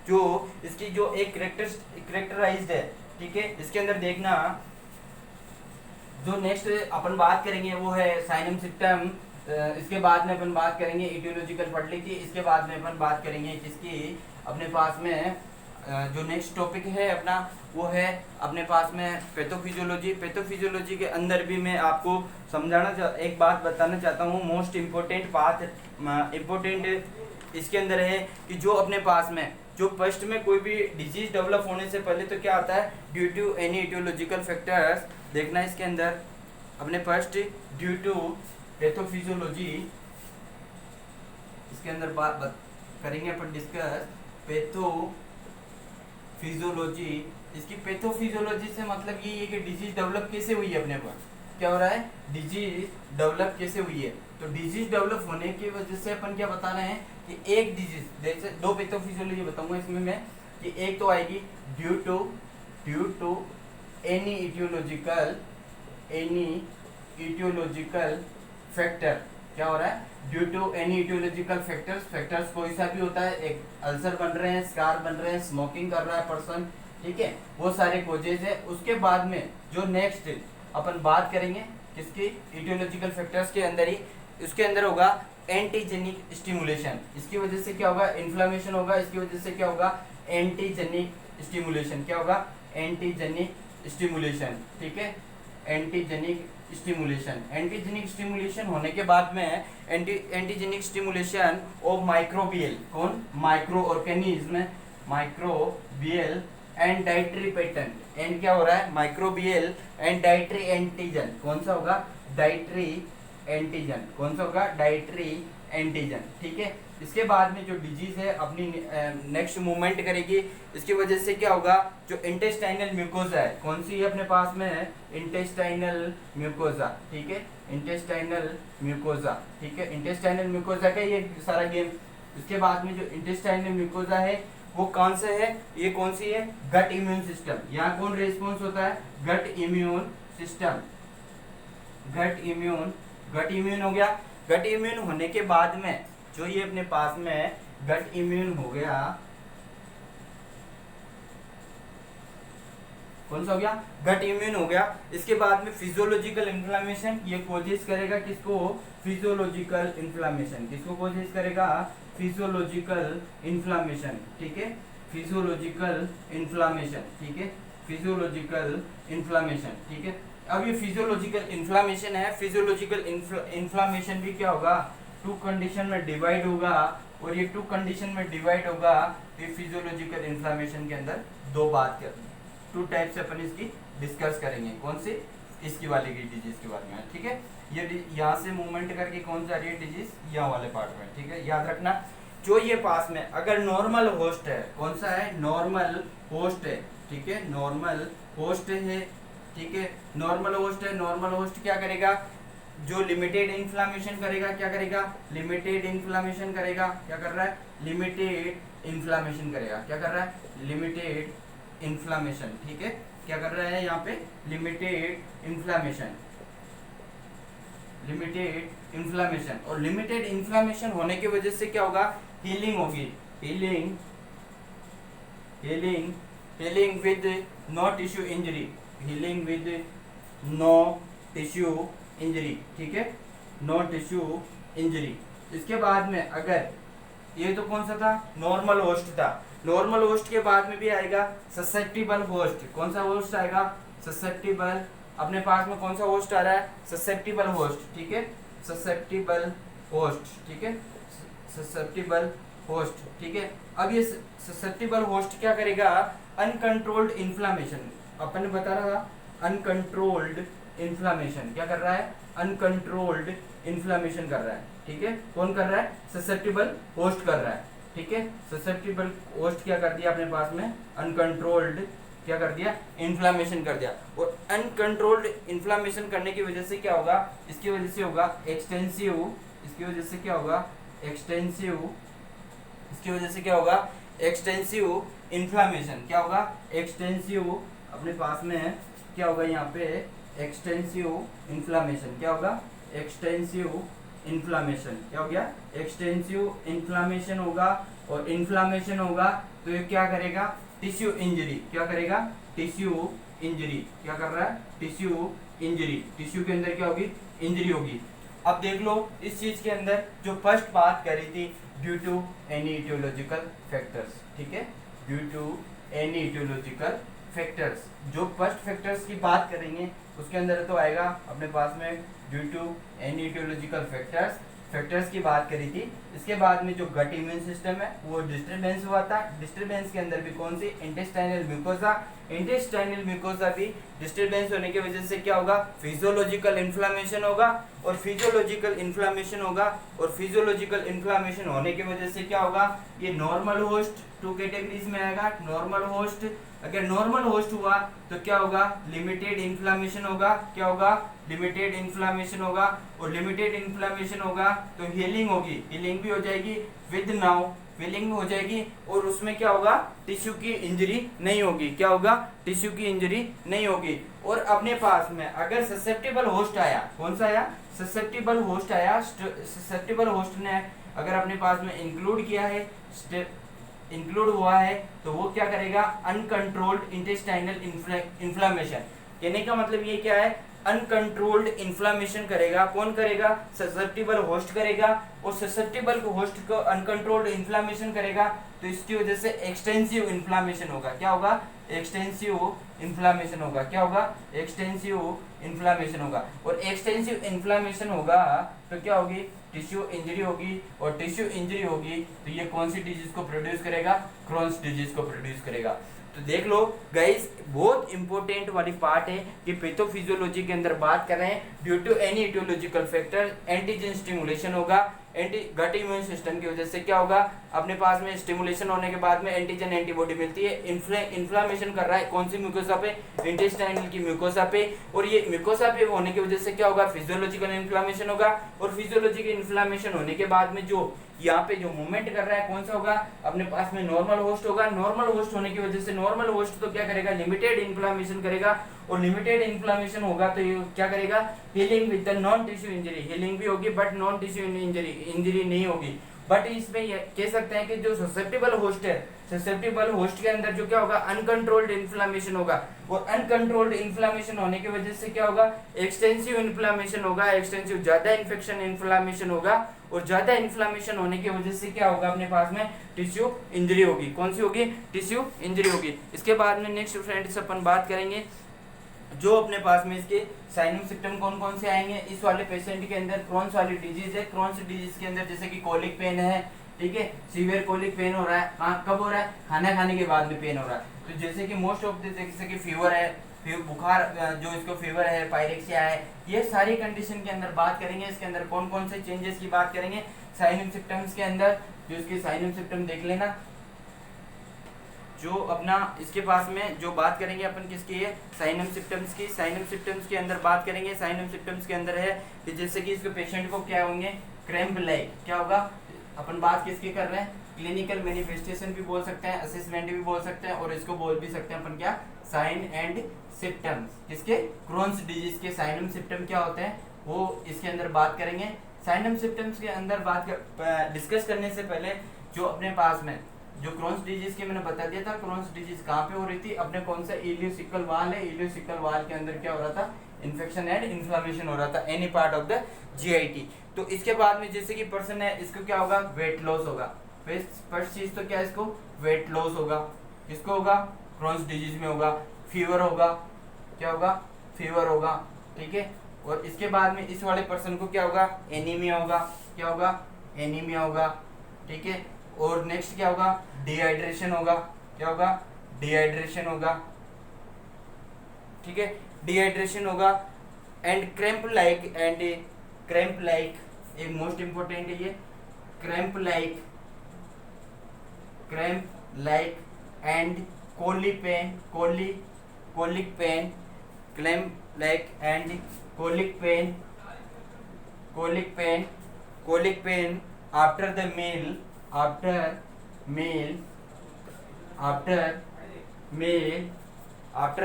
जो इसकी जो एक करेक्टराइज्ड है, ठीक है। इसके अंदर देखना जो नेक्स्ट अपन बात करेंगे वो है साइनम सिम्टम। इसके बाद में अपन बात करेंगे इटियोलॉजिकल फर्टिलिटी। इसके बाद में अपन बात करेंगे किसकी, अपने पास में जो नेक्स्ट टॉपिक है अपना वो है अपने पास में पैथोफिजियोलॉजी। पैथोफिजियोलॉजी के अंदर भी मैं आपको एक बात बताना चाहता हूँ, मोस्ट इम्पोर्टेंट इसके अंदर है कि जो अपने पास में जो फर्स्ट में कोई भी डिजीज डेवलप होने से पहले तो क्या आता है, due to any etiological factors. देखना इसके अंदर अपने फर्स्ट ड्यू टू पैथोफिजियोलॉजी, इसके अंदर बात करेंगे अपन डिस्कस पैथोफिजियोलॉजी। इसकी पैथोफिजियोलॉजी से मतलब ये है कि डिजीज डेवलप कैसे हुई है, अपने पास क्या हो रहा है, डिजीज डेवलप कैसे हुई है। तो डिजीज डेवलप होने की वजह से अपन क्या बता रहे हैं कि एक डिजीज, जैसे दो पैथोफिजियोलॉजी बताऊंगा इसमें मैं, कि एक तो आएगी due to any etiological factor. क्या हो रहा है, due to any etiological factors कोई सा भी होता है, एक अल्सर बन रहे हैं, स्कार बन रहे हैं, स्मोकिंग कर रहा है पर्सन, ठीक है, वो सारे कोजेज है। उसके बाद में जो नेक्स्ट अपन बात करेंगे किसकी, इटियोलॉजिकल फैक्टर्स के अंदर ही, उसके अंदर होगा एंटीजेनिक स्टिमुलेशन। इसकी वजह से क्या होगा, इन्फ्लामेशन होगा, इसकी वजह से क्या होगा, एंटीजेनिक स्टिमुलेशन। क्या होगा, एंटीजेनिक स्टिमुलेशन, ठीक है, एंटीजेनिक स्टिमुलेशन होने के बाद में एंटीजेनिक स्टिमुलेशन ऑफ माइक्रोबियल, कौन, micro organism, microbial and dietary pattern. And क्या हो रहा है, माइक्रोबियल एंड डाइटरी एंटीजन। कौन सा होगा, डाइटरी एंटीजन। कौन सा होगा, डाइटरी एंटीजन, ठीक है। इसके बाद में जो डिजीज है अपनी नेक्स्ट मूवमेंट करेगी। इसकी वजह से क्या होगा, जो इंटेस्टाइनल म्यूकोजा है, कौन सी है अपने पास में, इंटेस्टाइनल म्यूकोजा, ठीक है, इंटेस्टाइनल म्यूकोजा, ठीक है, इंटेस्टाइनल म्यूकोजा का ये सारा गेम। इसके बाद में जो इंटेस्टाइनल म्यूकोजा है वो कौन से है, ये कौन सी है, गट इम्यून सिस्टम। यहाँ कौन रेस्पॉन्स होता है, गट इम्यून सिस्टम, गट इम्यून हो गया। गट इम्यून होने के बाद में जो ये अपने पास में गट इम्यून हो गया, कौन सा हो गया, गट इम्यून हो गया। इसके बाद में फिजियोलॉजिकल इन्फ्लामेशन, ये कोजेस करेगा किसको, फिजियोलॉजिकल इन्फ्लामेशन। किसको कोजेस करेगा, फिजियोलॉजिकल इन्फ्लामेशन, ठीक है, फिजियोलॉजिकल इन्फ्लामेशन, ठीक है, फिजियोलॉजिकल इन्फ्लामेशन, ठीक है। अब ये फिजियोलॉजिकल इन्फ्लामेशन है, फिजियोलॉजिकल इन्फ्लामेशन भी क्या होगा, टू कंडीशन में डिवाइड होगा, और ये टू कंडीशन में डिवाइड होगा। ये फिजियोलॉजिकल इन्फ्लामेशन के अंदर टू टाइप से अपन इसकी डिस्कस करेंगे। कौन सी, इसकी वाली की डिजीज के बारे में, ठीक है। ये यहाँ से मूवमेंट करके कौन सा रही है डिजीज, यहाँ वाले पार्ट में, ठीक है। याद रखना, जो ये पास में अगर नॉर्मल होस्ट है, कौन सा है, नॉर्मल होस्ट है, ठीक है, नॉर्मल होस्ट है, ठीक है, नॉर्मल होस्ट है। नॉर्मल होस्ट क्या करेगा, जो लिमिटेड इन्फ्लामेशन करेगा, क्या करेगा, लिमिटेड इन्फ्लामेशन करेगा। क्या कर रहा है, लिमिटेड इन्फ्लामेशन करेगा। क्या कर रहा है, लिमिटेड इन्फ्लामेशन, ठीक है। क्या कर रहा है यहाँ पे, लिमिटेड इन्फ्लामेशन, लिमिटेड इन्फ्लामेशन। और लिमिटेड इन्फ्लामेशन होने की वजह से क्या होगा, हीलिंग होगी, healing with no tissue injury, healing with no tissue injury, ठीक है, नो टिश्यू इंजरी, इसके बाद में अगर ये तो कौन सा था, नॉर्मल होस्ट था, नॉर्मल होस्ट के बाद में भी आएगा ससेप्टिबल होस्ट। कौन सा होस्ट आएगा, ससेप्टिबल। अपने पास में कौन सा होस्ट आ रहा है, ससेप्टिबल होस्ट, ठीक है, ससेप्टिबल होस्ट, ठीक है, ससेप्टिबल होस्ट, ठीक है। अब ये ससेप्टिबल होस्ट क्या करेगा, अनकंट्रोल्ड इन्फ्लामेशन, अपन ने बता रहा था अनकंट्रोल्ड इन्फ्लामेशन क्या कर रहा है, अनकंट्रोल्ड इन्फ्लामेशन कर रहा है, ठीक है। कौन कर रहा है, ससेप्टिबल होस्ट कर रहा है, ठीक है। ससेप्टिबल होस्ट क्या कर दिया अपने पास में, अनकंट्रोल्ड क्या कर दिया, इन्फ्लामेशन कर दिया। और अनकंट्रोल्ड इन्फ्लामेशन करने की वजह से क्या होगा, इसकी वजह से होगा एक्सटेंसिव, इसकी वजह से क्या होगा, एक्सटेंसिव, इसकी वजह से क्या होगा, एक्सटेंसिव इन्फ्लामेशन, क्या होगा, एक्सटेंसिव, अपने पास में क्या होगा यहाँ पे, एक्सटेंसिव इन्फ्लामेशन, क्या होगा, एक्सटेंसिव इन्फ्लामेशन, क्या हो गया, एक्सटेंसिव इन्फ्लामेशन होगा। और इन्फ्लामेशन होगा तो ये क्या करेगा, टिश्यू इंजरी, क्या करेगा, टिश्यू इंजरी, क्या कर रहा है, टिश्यू इंजरी, टिश्यू के अंदर क्या होगी, इंजरी होगी। अब देख लो इस चीज के अंदर जो फर्स्ट बात करी थी, due to any etiological factors, ठीक है, due to any etiological factors, जो फर्स्ट फैक्टर्स की बात करेंगे उसके अंदर तो आएगा अपने पास में due to any etiological factors की बात करी थी। इसके बाद में जो गट इम्यून सिस्टम है वो डिस्टर्बेंस हुआ था, डिस्टर्बेंस के अंदर भी कौन सी, इंटेस्टाइनल म्यूकोसा, इंटेस्टाइनल म्यूकोसा भी डिस्टर्बेंस होने की वजह से क्या होगा, फिजियोलॉजिकल इन्फ्लामेशन होगा। और फिजियोलॉजिकल इन्फ्लामेशन होगा, और फिजियोलॉजिकल इन्फ्लामेशन होने की वजह से क्या होगा, ये नॉर्मल होस्ट, टू कैटेगरीज में आएगा, नॉर्मल होस्ट, अगर नॉर्मल होस्ट हुआ तो क्या होगा, लिमिटेड इन्फ्लामेशन होगा, क्या होगा, लिमिटेड इन्फ्लामेशन होगा। और लिमिटेड इन्फ्लामेशन होगा तो हीलिंग होगी, हीलिंग भी हो जाएगी विद नाउ, हीलिंग हो जाएगी। और उसमें क्या होगा, टिश्यू की इंजरी नहीं होगी, क्या होगा, टिश्यू की इंजरी नहीं होगी। और अपने पास में अगर ससेप्टिबल होस्ट आया, कौन सा आया, ससेप्टिबल होस्ट आया, ससेप्टिबल होस्ट ने अगर अपने पास में इंक्लूड किया है, इंक्लूड हुआ है, तो वो क्या करेगा, अनकंट्रोल्ड इंटेस्टाइनल इन्फ्लामेशन। कहने का मतलब ये क्या है, अनकंट्रोल्ड इन्फ्लामेशन करेगा, कौन करेगा, ससेप्टिबल होस्ट करेगा। और ससेप्टिबल होस्ट को अनकंट्रोल्ड इन्फ्लामेशन करेगा तो इसकी वजह से एक्सटेंसिव इन्फ्लामेशन होगा, क्या होगा, एक्सटेंसिव इन्फ्लामेशन होगा, क्या होगा, एक्सटेंसिव इन्फ्लामेशन होगा। और एक्सटेंसिव इन्फ्लामेशन होगा तो क्या होगी, टिश्यू इंजरी होगी। और टिश्यू इंजरी होगी तो ये कौन सी डिजीज को प्रोड्यूस करेगा, क्रॉन्स डिजीज को प्रोड्यूस करेगा। तो देख लो गाइस, बहुत इंपॉर्टेंट वाली पार्ट है कि पैथोफिजियोलॉजी के अंदर बात कर रहे हैं, due to any etiological factor antigen stimulation होगा, एंटी गट इम्यून सिस्टम की वजह से क्या होगा, अपने पास में स्टिमुलेशन होने के बाद में एंटीजन एंटीबॉडी मिलती है, इन्फ्लामेशन कर रहा है कौन सी म्यूकोसा पे, इंटेस्टाइनल की म्यूकोसा पे। और ये म्यूकोसा पे होने की वजह से क्या होगा, फिजियोलॉजिकल इन्फ्लामेशन होगा। और फिजियोलॉजिकल इन्फ्लामेशन होने के बाद में जो यहाँ पे जो मूवमेंट कर रहा है कौन सा होगा, अपने पास में नॉर्मल होस्ट होगा। नॉर्मल होस्ट होने की वजह से नॉर्मल होस्ट तो क्या करेगा, लिमिटेड इन्फ्लामेशन करेगा। और लिमिटेड इन्फ्लामेशन होगा तो ये क्या करेगा, healing with the non tissue injury, healing भी होगी बट नॉन टिश्यू इंजरी नहीं होगी। बट इसमें ये कह सकते हैं कि जो ससेप्टिबल होस्ट है, ससेप्टिबल होस्ट के अंदर जो क्या होगा, अनकंट्रोल्ड इन्फ्लामेशन होगा। और अनकंट्रोल्ड इन्फ्लामेशन होने की वजह से क्या होगा, एक्सटेंसिव इन्फ्लामेशन होगा, एक्सटेंसिव ज्यादा इन्फेक्शन इन्फ्लामेशन होगा। और ज्यादा इन्फ्लामेशन होने की वजह से क्या होगा, अपने पास में टिश्यू इंजरी होगी, कौन सी होगी, टिश्यू इंजरी होगी। इसके बाद में नेक्स्ट फ्रेंड्स अपन बात करेंगे जो अपने पास में इसके साइनम सिम्टम कौन कौन से आएंगे। इस वाले पेशेंट के अंदर क्रॉन्स वाली डिजीज है, क्रॉन्स डिजीज के अंदर जैसे कि कोलिक पेन है, ठीक है, सीवियर कोलिक पेन हो रहा है, कब हो रहा है, खाना खाने के बाद में पेन हो रहा है। तो जैसे कि मोस्ट ऑफ जैसे कि फीवर है, बुखार जो इसको फीवर है, पायरेक्सिया है, ये सारी कंडीशन के अंदर बात करेंगे। इसके अंदर कौन कौन से चेंजेस की बात करेंगे साइनम सिम्टम्स के अंदर, जो इसके साइनम सिम्टम देख लेना। जो अपना इसके पास में जो बात करेंगे अपन किसकी है, साइनम सिम्टम्स की। साइनम सिम्टम्स के अंदर बात करेंगे, साइनम सिम्टम्स के अंदर है कि जैसे कि इसके पेशेंट को क्या होंगे, क्रैम्प लाइक, क्या होगा, अपन बात किसकी कर रहे हैं, क्लिनिकल मैनिफेस्टेशन भी बोल सकते हैं, असेसमेंट भी बोल सकते हैं, और इसको बोल भी सकते हैं अपन क्या, साइन एंड सिम्टम्स। किसके, क्रॉन्स डिजीज के साइनम सिम्टम क्या होते हैं वो इसके अंदर बात करेंगे। साइनम सिम्टम्स के अंदर डिस्कस करने से पहले जो अपने पास में जो क्रॉन्स डिजीज के मैंने बता दिया था, क्रॉन्स डिजीज कहाँ पे हो रही थी, अपने कौन सा इलियोसिकल वाल है, इलियोसिकल वाल के अंदर क्या हो रहा था, इन्फेक्शन एंड इन्फ्लामेशन हो रहा था any part of the GIT. तो इसके बाद में जैसे कि पर्सन है, इसको क्या होगा, वेट लॉस होगा। फर्स्ट चीज तो क्या, इसको वेट लॉस होगा। किसको होगा, क्रॉन्स डिजीज में होगा। फीवर होगा, क्या होगा, फीवर होगा, ठीक है। और इसके बाद में इस वाले पर्सन को क्या होगा, एनीमिया होगा। क्या होगा, एनीमिया होगा, ठीक है। और नेक्स्ट क्या होगा, डिहाइड्रेशन होगा। क्या होगा, डिहाइड्रेशन होगा, ठीक है, डिहाइड्रेशन होगा। एंड क्रैम्प लाइक, एक मोस्ट इंपोर्टेंट है ये, cramp like and colic pain, cramp like and colic pain after the meal, after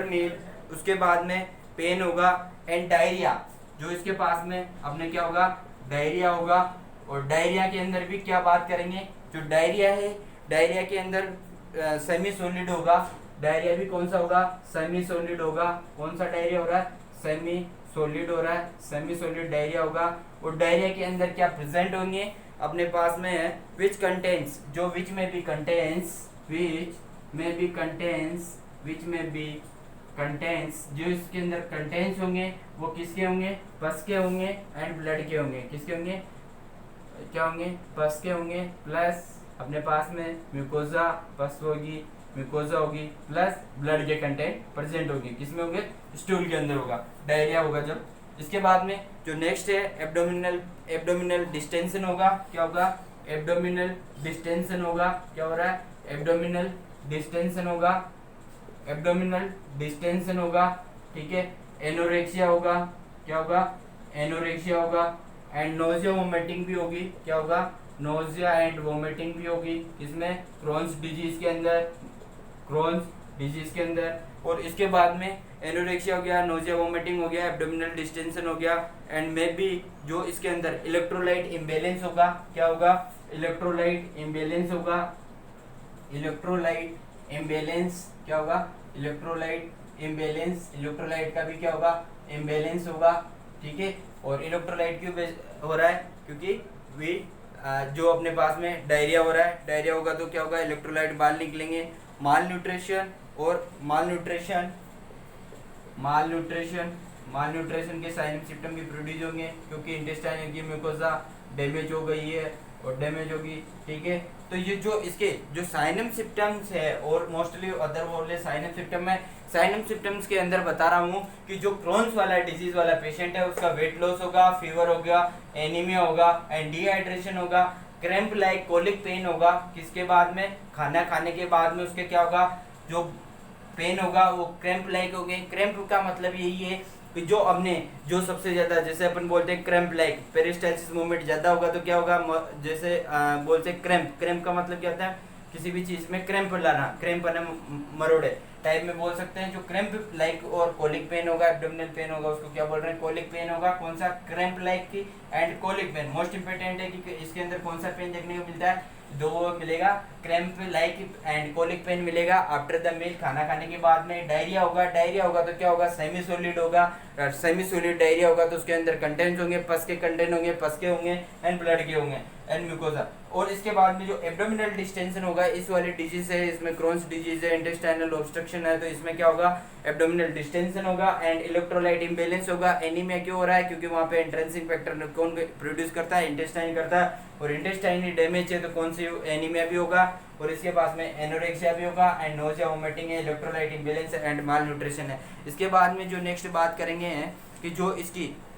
meal. उसके बाद में पेन होगा एंड डायरिया, जो इसके पास में अपने क्या होगा, डायरिया होगा। और डायरिया के अंदर भी क्या बात करेंगे, जो डायरिया है, डायरिया के अंदर सेमी सॉलिड होगा। डायरिया भी कौन सा होगा, सेमी सॉलिड होगा। कौन सा डायरिया हो रहा है, सेमी सॉलिड हो रहा है, सेमी सॉलिड डायरिया होगा। और डायरिया के अंदर क्या प्रेजेंट होंगे अपने पास में है, विच में बी कंटेंट्स, जो इसके अंदर कंटेंट्स होंगे वो किसके होंगे, पस के होंगे एंड ब्लड के होंगे। किसके होंगे, क्या होंगे, पस के होंगे। प्लस अपने पास में म्यूकोजा, पस होगी, म्यूकोजा होगी, प्लस ब्लड के कंटेंट प्रेजेंट होंगे। किसमें होंगे, स्टूल के अंदर होगा, डायरिया होगा जब। इसके बाद में जो नेक्स्ट है, एब्डोमिनल डिस्टेंशन होगा। क्या होगा, एब्डोमिनल डिस्टेंशन होगा। क्या हो रहा है, एब्डोमिनल डिस्टेंशन होगा, ठीक है। एनोरेक्सिया होगा, क्या होगा, एनोरेक्सिया होगा। एंड नोजिया वोमिटिंग भी होगी। क्या होगा, नोजिया एंड वोमिटिंग भी होगी। इसमें क्रॉन्स डिजीज के अंदर। और इसके बाद में एनोरेक्सिया हो गया, नोजिया वोमिटिंग हो गया, एब्डोमिनल डिस्टेंशन हो गया। एंड मे बी जो इसके अंदर इलेक्ट्रोलाइट इम्बैलेंस होगा। क्या होगा, इलेक्ट्रोलाइट इम्बैलेंस होगा। क्या होगा, इलेक्ट्रोलाइट का भी क्या होगा, इम्बैलेंस होगा, ठीक है। और इलेक्ट्रोलाइट क्यों हो रहा है, क्योंकि जो अपने पास में डायरिया हो रहा है, डायरिया होगा तो क्या होगा, इलेक्ट्रोलाइट बाहर निकलेंगे। माल न्यूट्रिशन के साइन सिम्टम भी प्रोड्यूस होंगे, क्योंकि इंटेस्टाइन की म्यूकोसा डैमेज हो गई है और डैमेज होगी, ठीक है। तो ये जो इसके जो साइनम सिम्टम्स है, और मोस्टली अदर बोल साइनम सिम्टम है, साइनम सिम्टम्स के अंदर बता रहा हूँ कि जो क्रॉन्स वाला डिजीज वाला पेशेंट है, उसका वेट लॉस होगा, फीवर होगा, एनीमिया होगा एंड डिहाइड्रेशन होगा, क्रैम्प लाइक कोलिक पेन होगा। किसके बाद में, खाना खाने के बाद में उसके क्या होगा, जो पेन होगा वो क्रैम्प लाइक हो गए। क्रैम्प का मतलब यही है कि जो सबसे ज्यादा, जैसे अपन बोलते हैं क्रैम्प लाइक, पेरिस्टाल्सिस मूवमेंट ज्यादा होगा तो क्या होगा, जैसे बोलते हैं क्रैम्प का मतलब क्या होता है, किसी भी चीज में क्रैम्प लाना, क्रैम्प आना, मरोड़े टाइप में बोल सकते हैं। जो क्रैम्प लाइक और कोलिक पेन होगा, एब्डोमिनल पेन होगा, उसको क्या बोल रहे हैं, कोलिक पेन होगा। कौन सा, क्रैम्प लाइक की and colic pen. Most important है कि इसके अंदर कौन सा पेन देखने को मिलता है, दो मिलेगा, cramp like and colic pen मिलेगा आफ्टर द मील, खाना खाने के बाद में। डायरिया होगा तो क्या होगा, सेमी सॉलिड होगा। सेमी सॉलिड डायरिया होगा तो उसके अंदर कंटेंट्स होंगे, पस के कंटेंट होंगे, पस के होंगे एंड ब्लड के होंगे एंड म्यूकोसा। और इसके बाद में जो एब्डोमिनल डिस्टेंशन होगा, इस वाली डिजीज है, इसमें क्रॉन्स डिजीज है, इंटेस्टाइनल ऑब्स्ट्रक्शन है, तो इसमें क्या होगा, एब्डोमिनल डिस्टेंशन होगा एंड इलेक्ट्रोलाइट इम्बैलेंस होगा। एनीमिया क्यों हो रहा है, क्योंकि वहाँ पे इंट्रिंसिक फैक्टर कौन प्रोड्यूस करता है, इंटेस्टाइन करता है, और इंटेस्टाइन डैमेज है तो कौन सी एनीमिया भी होगा। और इसके पास में एनोरेक्सिया भी होगा एंड नोजिया वोमिटिंग है, electrolyte imbalance and mall nutrition है। इसके बाद में जो नेक्स्ट बात करेंगे हैं कि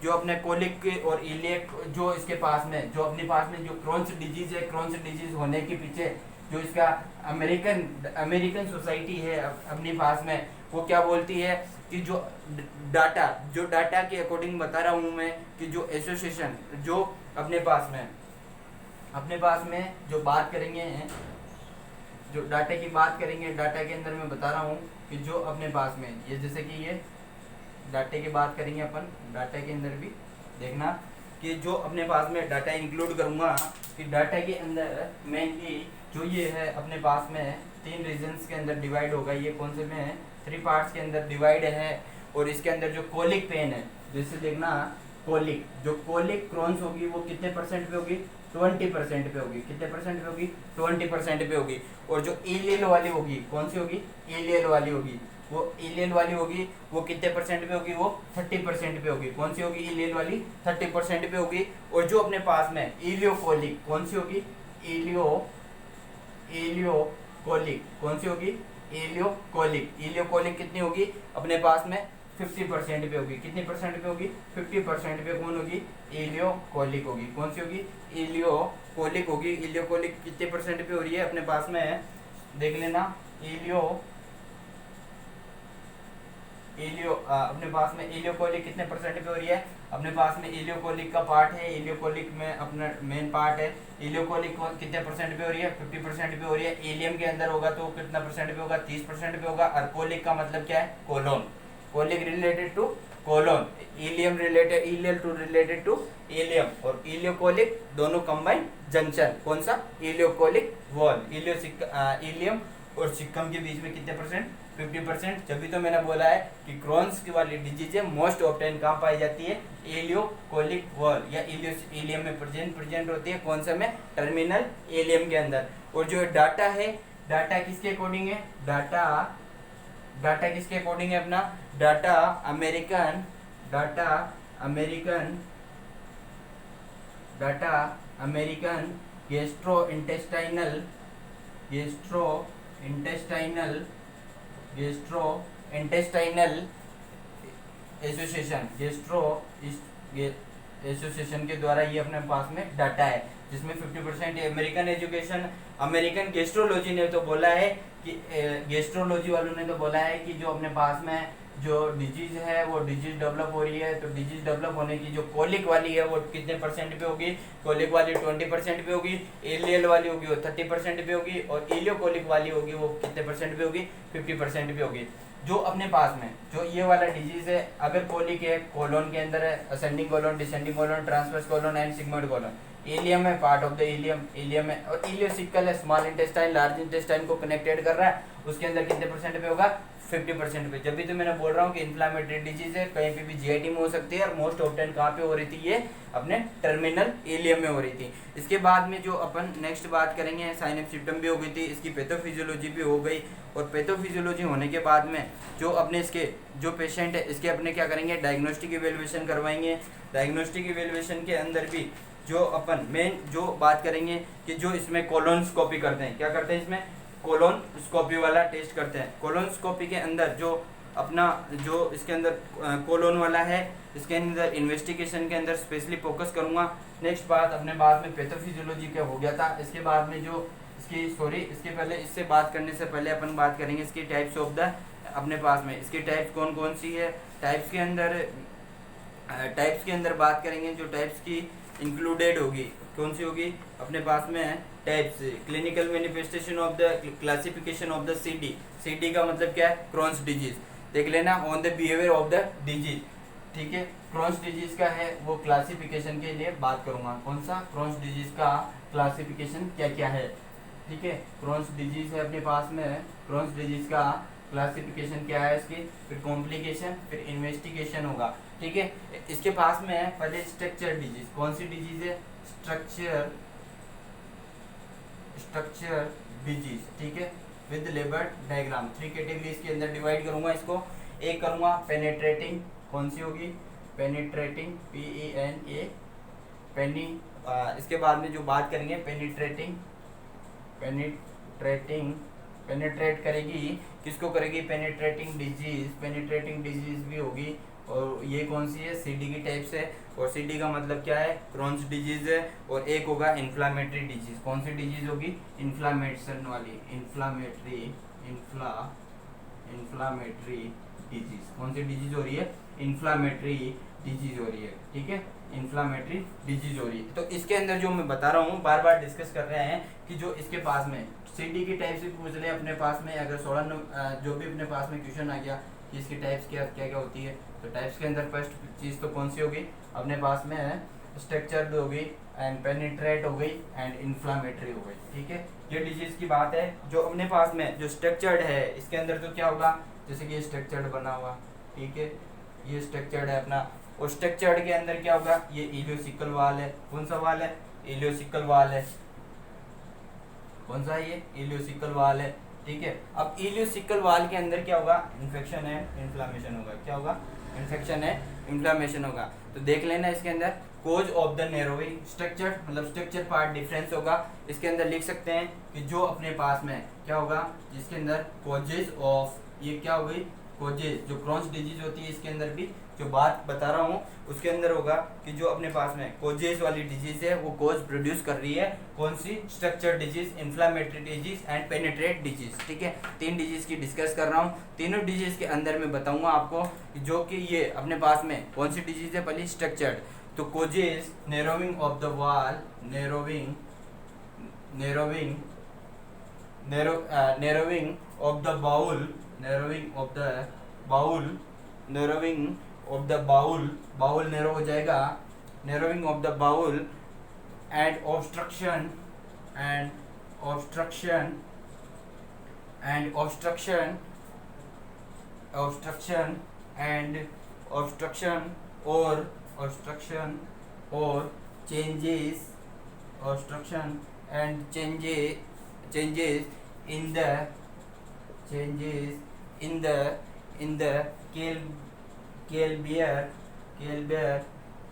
जो अपने कोलिक और इलियक, जो इसके पास में, जो अपने पास में जो क्रॉन्स डिजीज है, क्रॉन्स डिजीज होने के पीछे जो इसका अमेरिकन सोसाइटी है अपने पास में, वो क्या बोलती है कि जो डाटा के अकॉर्डिंग बता रहा हूँ मैं, कि जो एसोसिएशन जो अपने पास में जो बात करेंगे हैं, जो डाटा की बात करेंगे, डाटा के अंदर मैं बता रहा हूँ कि जो अपने पास में ये, जैसे कि ये डाटा की बात करेंगे अपन, डाटा के अंदर भी देखना कि जो अपने पास में डाटा इंक्लूड करूँगा कि डाटा के अंदर मेनली जो ये है अपने पास में 3 रीजन्स के अंदर डिवाइड होगा। ये कौन से में है, 3 पार्ट्स के अंदर डिवाइड है। और इसके अंदर जो कोलिक पेन है, जैसे देखना कोलिक, जो कोलिक क्रॉन्स होगी वो कितने परसेंट पे होगी, 20% पे होगी। कितने परसेंट पे होगी, 20% पे होगी। और जो इलियल वाली होगी, कौन सी होगी, इलियल वाली होगी, वो इलियल वाली होगी वो कितने परसेंट पे होगी, वो 30% पे होगी। कौन सी होगी, इलियल वाली 30% पे होगी। और जो अपने पास में इलियोकोलिक, कौन सी होगी, इलियोकोलिक, कौन सी होगी, इलियोकोलिक कितनी होगी अपने पास में, 50% पे होगी। कितनी परसेंट पे होगी, 50% पे कौन होगी, इलियोकोलिक होगी। कौन सी होगी, इलियोकोलिक होगी। इलियोकोलिक कितने परसेंट पे हो रही है अपने पास में, देख लेना। अपने पास में इलियोकोलिक कितने परसेंट पे हो रही है, अपने पास में इलियोकोलिक का पार्ट है, इलियोकोलिक में अपना मेन पार्ट है। इलियोकोलिक कितने परसेंट पे हो रही है, 50% पे हो रही है। इलियम के अंदर होगा तो कितना परसेंट पे होगा, 30% पे होगा। और कोलिक का मतलब क्या है, colon. Colic related to colon, ileum related, ileal to related to ileum, और इलियोकोलिक दोनों कंबाइंड जंक्शन, कौन सा, इलियोकोलिक वॉल। इलियम और सिक्कम के बीच में कितने परसेंट, 50%। जब भी तो मैंने बोला है कि क्रॉन्स की वाली डिजीज है मोस्ट ऑफ्टन कहाँ पाई जाती है, इलियोकोलिक वॉल या इलियम में प्रेजेंट होती है। कौन सा में, टर्मिनल इलियम के अंदर। और जो डाटा है, डाटा किसके अकॉर्डिंग है, डाटा किसके अकॉर्डिंग है अपना, डाटा अमेरिकन गैस्ट्रोइंटेस्टाइनल एसोसिएशन के द्वारा ये अपने पास में डाटा है, जिसमें 50% अमेरिकन गेस्ट्रोलॉजी ने तो बोला है कि गेस्ट्रोलॉजी वालों ने तो बोला है कि जो अपने पास में जो डिजीज है वो डिजीज डेवलप हो रही है। तो डिजीज डेवलप होने की जो कोलिक वाली है वो कितने परसेंट पे होगी, कोलिक वाली 20% पे होगी, इलियल वाली होगी वो 30% पे होगी, और इलियोकोलिक वाली होगी वो कितने परसेंट पे होगी, 50% पे होगी। जो अपने पास में जो ये वाला डिजीज है, अगर कोलिक है, कोलोन के अंदर है, ascending colon, descending colon, transverse colon and sigmoid colon. Ileum है, पार्ट ऑफ द इलियम है, और इलियोसिकल है, स्मॉल इंटेस्टाइन लार्ज इंटेस्टाइन को कनेक्टेड कर रहा है, उसके अंदर कितने परसेंट पे होगा, 50% पे। जब भी तो मैंने बोल रहा हूँ कि इन्फ्लामेटरी डिजीज है, कहीं पे भी जीआईटी में हो सकती है, और मोस्ट ऑफ्टन कहाँ पे हो रही थी, ये अपने टर्मिनल इलियम में हो रही थी। इसके बाद में जो अपन नेक्स्ट बात करेंगे, साइन ऑफ सिम्टम भी हो गई थी, इसकी पैथोफिजियोलॉजी भी हो गई। और पैथोफिजियोलॉजी होने के बाद में जो अपने इसके जो पेशेंट है, इसके अपने क्या करेंगे, डायग्नोस्टिक इवेल्युएशन करवाएंगे। डायग्नोस्टिक इवेल्युएशन के अंदर भी जो अपन मेन जो बात करेंगे कि जो इसमें कोलोनस्कोपी करते हैं, क्या करते हैं, इसमें कोलोनस्कोपी वाला टेस्ट करते हैं। कोलोनस्कोपी के अंदर जो अपना जो इसके अंदर कोलोन वाला है, इसके अंदर इन्वेस्टिगेशन के अंदर स्पेशली फोकस करूंगा। नेक्स्ट बात अपने बाद में पैथोफिजियोलॉजी का हो गया था। इसके बाद में जो इसके पहले इससे बात करने से पहले अपन बात करेंगे इसकी टाइप्स ऑफ द, अपने पास में इसकी टाइप्स कौन कौन सी है। टाइप्स के अंदर बात करेंगे, जो टाइप्स की इंक्लूडेड होगी, कौन सी होगी अपने पास में types, clinical manifestation of the classification of the CD का मतलब क्या है, क्रॉन्स डिजीज। देख लेना, on the behaviour of the disease, ठीक है। क्रॉन्स डिजीज का है वो क्लासिफिकेशन के लिए बात करूंगा, कौन सा, क्रॉन्स डिजीज का क्लासिफिकेशन क्या क्या है, ठीक है। क्रॉन्स डिजीज है अपने पास में, क्रॉन्स डिजीज का क्लासिफिकेशन क्या है इसकी, फिर कॉम्प्लिकेशन, फिर इन्वेस्टिगेशन होगा, ठीक है। इसके पास में है पहले स्ट्रक्चर डिजीज, कौन सी डिजीज है, स्ट्रक्चर डिजीज, ठीक है, विद लेबल डायग्राम। 3 कैटेगरीज के अंदर डिवाइड करूंगा इसको। एक करूंगा पेनिट्रेटिंग, कौन सी होगी, पेनिट्रेटिंग, PENA, पेनी। इसके बाद में जो बात करेंगे पेनिट्रेट करेगी, किसको करेगी, पेनिट्रेटिंग डिजीज भी होगी। और ये कौन सी है, सीडी की टाइप से। और सीडी का मतलब क्या है, क्रॉन्स डिजीज है। और एक होगा इन्फ्लामेटरी डिजीज, कौन सी डिजीज होगी, इन्फ्लामेशन वाली, इन्फ्लामेटरी डिजीज। कौन सी डिजीज हो रही है, इन्फ्लामेटरी डिजीज हो रही है, ठीक है, इन्फ्लामेटरी डिजीज हो रही है। तो इसके अंदर जो मैं बता रहा हूँ, बार बार डिस्कस कर रहे हैं कि जो इसके पास में सीडी की टाइप से पूछ रहे हैं अपने पास में, अगर 16 जो भी अपने पास में क्वेश्चन आ गया कि इसकी टाइप्स क्या क्या होती है, तो टाइप्स के अंदर फर्स्ट चीज़ तो कौन सी होगी अपने पास में है, स्ट्रक्चर्ड हो गई, एंड पेनिट्रेट हो गई, एंड इन्फ्लामेटरी हो गई, ठीक है। ये डिजीज की बात है। जो अपने पास में जो स्ट्रक्चर्ड है, इसके अंदर तो क्या होगा, जैसे कि स्ट्रक्चर्ड बना हुआ, ठीक है, ये स्ट्रक्चर्ड है अपना। और स्ट्रक्चर्ड के अंदर क्या होगा, ये इलियोसिकल वाल है। कौन सा वाल है, इलियोसिकल वाल है। कौन सा है, ये इलियोसिकल वाल है, ठीक है। अब इलियोसिकल वाल के अंदर क्या होगा, इन्फेक्शन है, इन्फ्लामेशन होगा। क्या होगा, इन्फेक्शन है, इन्फ्लामेशन होगा। तो देख लेना इसके अंदर cause of the narrowing structure, मतलब स्ट्रक्चर पार्ट डिफरेंस होगा। इसके अंदर लिख सकते हैं कि जो अपने पास में क्या होगा, जिसके अंदर कोजेज ऑफ, ये क्या हो गई, कोजेज, जो क्रॉन्स डिजीज होती है, इसके अंदर भी जो बात बता रहा हूँ उसके अंदर होगा कि जो अपने पास में कोजेज वाली डिजीज है वो कोज प्रोड्यूस कर रही है। कौन सी, stricture disease, inflammatory disease and penetrate disease, ठीक है। 3 डिजीज की डिस्कस कर रहा हूँ। तीनों डिजीज के अंदर मैं बताऊंगा आपको जो कि ये अपने पास में कौन सी डिजीज है। पहली स्ट्रक्चर्ड, तो causes narrowing of the wall, narrowing of the bowel, narrowing of the bowel, narrowing of the bowel, bowel narrow हो जाएगा, narrowing of the bowel and obstruction and obstruction and obstruction obstruction and obstruction और changes, obstruction and changes in the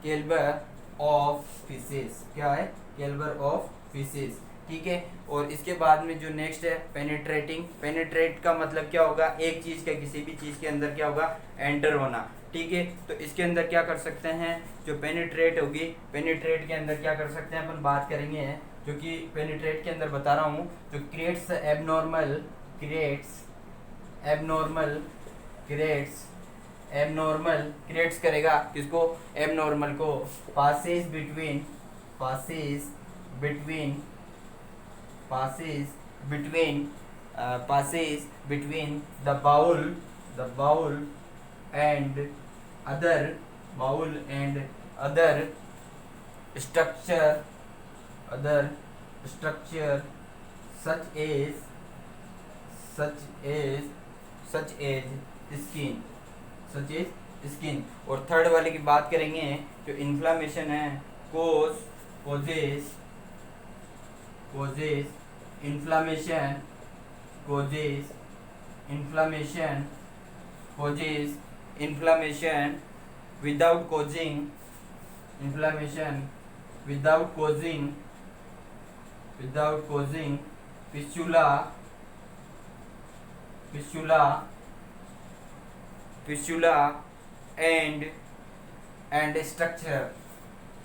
caliber of feces, क्या है, caliber of feces, ठीक है। और इसके बाद में जो नेक्स्ट है पेनिट्रेटिंग, पेनिट्रेट का मतलब क्या होगा, एक चीज का किसी भी चीज के अंदर क्या होगा, एंटर होना, ठीक है। तो इसके अंदर क्या कर सकते हैं, जो पेनिट्रेट होगी, पेनिट्रेट के अंदर क्या कर सकते हैं अपन बात करेंगे, जो कि पेनिट्रेट के अंदर बता रहा हूँ, जो क्रिएट्स क्रिएट्स करेगा, किसको, एबनॉर्मल को, passage between the bowel and other structure such as skin। और थर्ड वाले की बात करेंगे, जो इन्फ्लामेशन है, causes inflammation without causing fistula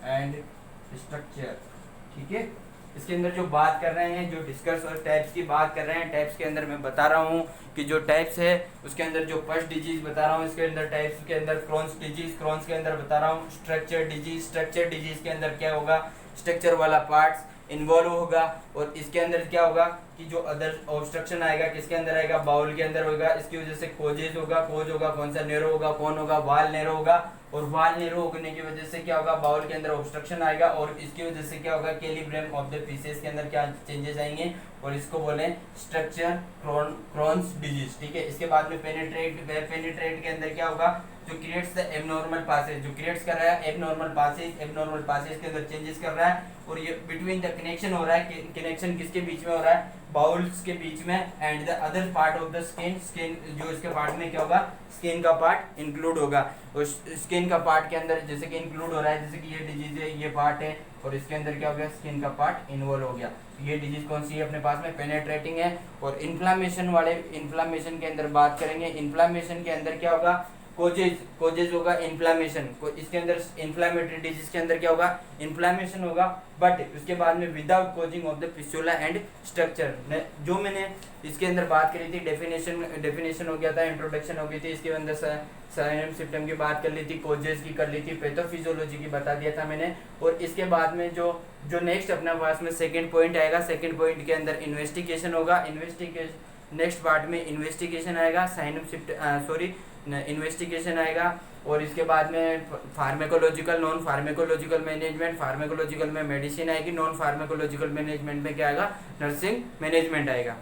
and structure, ठीक है। इसके अंदर जो बात कर रहे हैं, जो डिस्कस और टाइप्स की बात कर रहे हैं, टाइप्स के अंदर मैं बता रहा हूँ कि जो टाइप्स है उसके अंदर जो फर्स्ट डिजीज बता रहा हूँ, इसके अंदर टाइप्स के अंदर क्रॉन्स के अंदर बता रहा हूँ स्ट्रक्चर डिजीज के अंदर क्या होगा, स्ट्रक्चर वाला पार्ट्स इन्वॉल्व होगा। और इसके अंदर क्या होगा कि जो अदर ऑब्स्ट्रक्शन आएगा, किसके अंदर आएगा, बाउल के अंदर होगा। इसकी वजह से कोजेज होगा, कौन सा, नैरो होगा, कौन होगा, वाल नैरो होगा। और वाल नैरो होने की वजह से क्या होगा, बाउल के अंदर ऑब्स्ट्रक्शन आएगा। और इसकी वजह से क्या होगा, कैलिब्रियम ऑफ द फीसेस के अंदर क्या चेंजेस आएंगे, और इसको बोले स्ट्रक्चर क्रॉन्स डिजीज, ठीक है। इसके बाद में पेनिट्रेट के अंदर क्या होगा, जो क्रिएट्स द एबनॉर्मल पासेज, जो क्रिएट्स कर रहा है एबनॉर्मल पासेज के अंदर चेंजेस कर रहा है। और ये बिटवीन द कनेक्शन हो रहा है, कनेक्शन किसके बीच में हो रहा है, बाउल्स के बीच में, and the other part of the skin जो इसके पार्ट में क्या होगा, स्किन का पार्ट इंक्लूड होगा। और स्किन का पार्ट के अंदर जैसे कि इंक्लूड हो रहा है, जैसे कि ये डिजीज है, ये पार्ट है, और इसके अंदर क्या हो गया, स्किन का पार्ट इन्वॉल्व हो गया। ये डिजीज कौन सी है अपने पास में, पेनिट्रेटिंग है। और इन्फ्लामेशन के अंदर बात करेंगे, इन्फ्लामेशन के अंदर क्या होगा, कोजेज होगा इन्फ्लामेशन को, इसके अंदर इन्फ्लामेटरी डिजीज के अंदर क्या होगा, इन्फ्लामेशन होगा, बट उसके बाद में without causing of the fistula and structure. जो मैंने इसके अंदर बात करी थी, डेफिनेशन हो गया था, इंट्रोडक्शन हो गई थी, इसके अंदर साइनम सिम्टम की बात कर ली थी, कोजेज की कर ली थी, पैथोफिजियोलॉजी की बता दिया था मैंने। और इसके बाद में जो नेक्स्ट अपना पास में सेकंड पॉइंट आएगा, सेकंड पॉइंट के अंदर इन्वेस्टिगेशन होगा। नेक्स्ट पार्ट में इन्वेस्टिगेशन आएगा, इन्वेस्टिगेशन आएगा। और इसके बाद में pharmacological, non pharmacological management, pharmacological में मेडिसिन आएगी, नॉन फार्मेकोलॉजिकल मैनेजमेंट में क्या आएगा, नर्सिंग मैनेजमेंट आएगा।